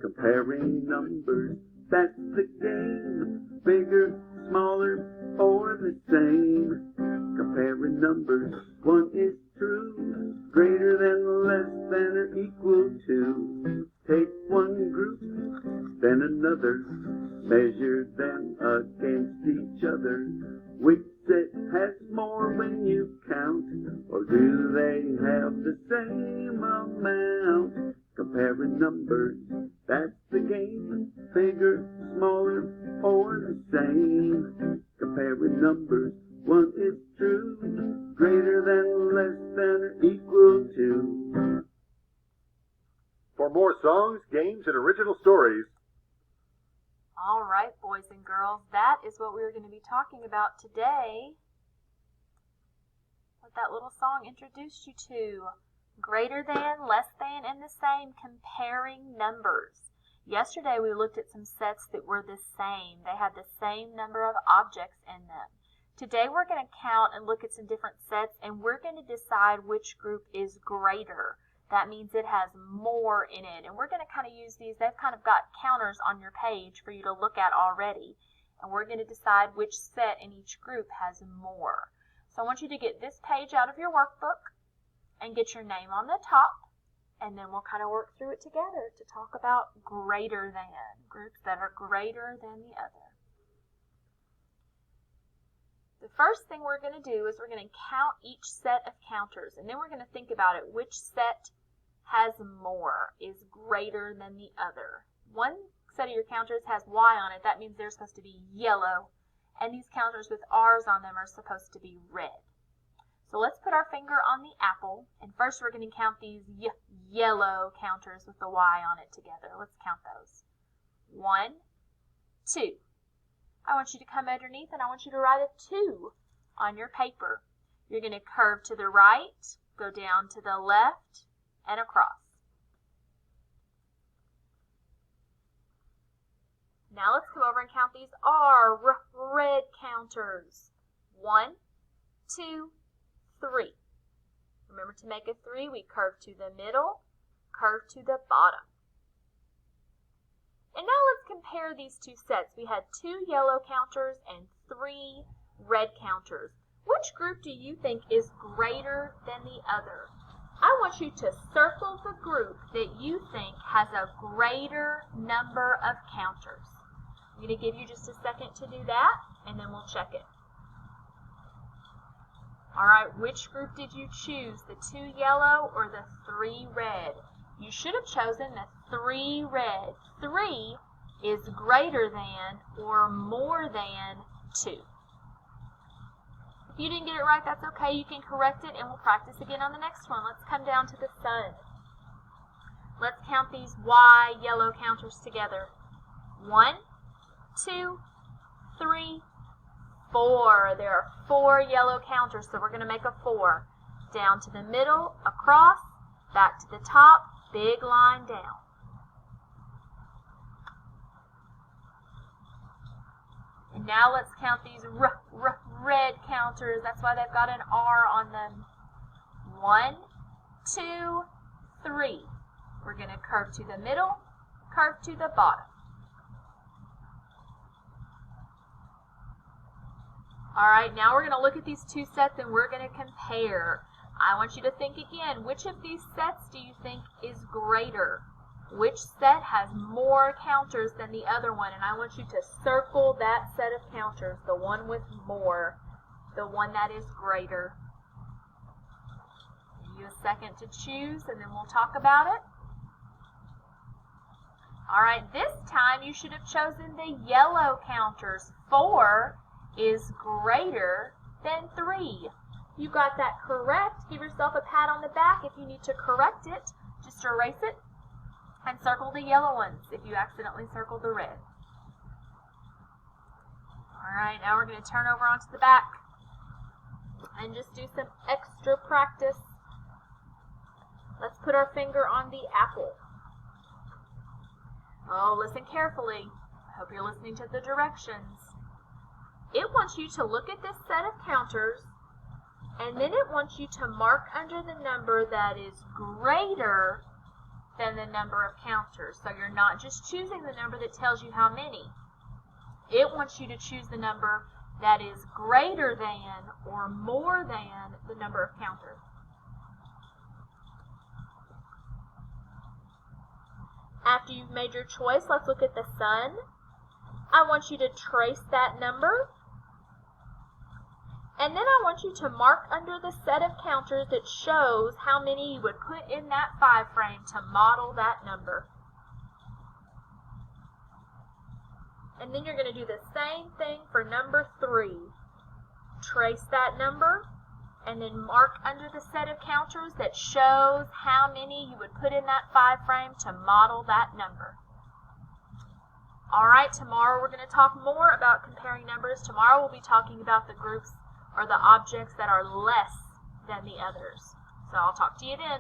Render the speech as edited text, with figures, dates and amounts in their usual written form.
Comparing numbers, that's the game. Bigger, smaller, or the same. Comparing numbers, one is true. Greater than, less than, or equal to. Take one group, then another. Measure them against each other. Which set has more when you count? Or do they have the same amount? Comparing numbers, that's the game. Bigger, smaller, or the same. Comparing numbers, one is true. Greater than, less than, or equal to. For more songs, games, and original stories, all right, boys and girls, that is what we're going to be talking about today. What that little song introduced you to. Greater than, less than, and the same. Comparing numbers. Yesterday we looked at some sets that were the same. They had the same number of objects in them. Today we're going to count and look at some different sets, and we're going to decide which group is greater. That means it has more in it. And we're going to kind of use these. They've kind of got counters on your page for you to look at already. And we're going to decide which set in each group has more. So I want you to get this page out of your workbook and get your name on the top. And then we'll kind of work through it together to talk about greater than. Groups that are greater than the other. The first thing we're going to do is we're going to count each set of counters, and then we're going to think about it. Which set has more, is greater than the other? One set of your counters has Y on it. That means they're supposed to be yellow, and these counters with R's on them are supposed to be red. So let's put our finger on the apple, and first we're going to count these yellow counters with the Y on it together. Let's count those. 1, 2. I want you to come underneath and I want you to write a 2 on your paper. You're going to curve to the right, go down to the left, and across. Now let's come over and count these red counters. 1, 2, 3. Remember to make a 3, we curve to the middle, curve to the bottom. And now let's compare these two sets. We had 2 yellow counters and 3 red counters. Which group do you think is greater than the other? I want you to circle the group that you think has a greater number of counters. I'm going to give you just a second to do that, and then we'll check it. All right, which group did you choose? The 2 yellow or the 3 red? You should have chosen the 3 red. 3 is greater than or more than 2. If you didn't get it right, that's okay. You can correct it, and we'll practice again on the next one. Let's come down to the sun. Let's count these Y yellow counters together. 1, 2, 3, 4. There are 4 yellow counters, so we're going to make a 4. Down to the middle, across, back to the top, big line down. And now let's count these red counters. That's why they've got an R on them. 1, 2, 3. We're going to curve to the middle, curve to the bottom. All right, now we're going to look at these two sets and we're going to compare. I want you to think again, which of these sets do you think is greater? Which set has more counters than the other one? And I want you to circle that set of counters, the one with more, the one that is greater. Give you a second to choose and then we'll talk about it. All right, this time you should have chosen the yellow counters. 4 is greater than 3. You got that correct. Give yourself a pat on the back if you need to correct it. Just erase it and circle the yellow ones if you accidentally circled the red. All right, now we're going to turn over onto the back and just do some extra practice. Let's put our finger on the apple. Oh, listen carefully. I hope you're listening to the directions. It wants you to look at this set of counters, and then it wants you to mark under the number that is greater than the number of counters. So you're not just choosing the number that tells you how many. It wants you to choose the number that is greater than or more than the number of counters. After you've made your choice, let's look at the sun. I want you to trace that number. And then I want you to mark under the set of counters that shows how many you would put in that 5 frame to model that number. And then you're going to do the same thing for number 3. Trace that number, and then mark under the set of counters that shows how many you would put in that 5 frame to model that number. Alright, tomorrow we're going to talk more about comparing numbers. Tomorrow we'll be talking about the groups or the objects that are less than the others. So I'll talk to you then.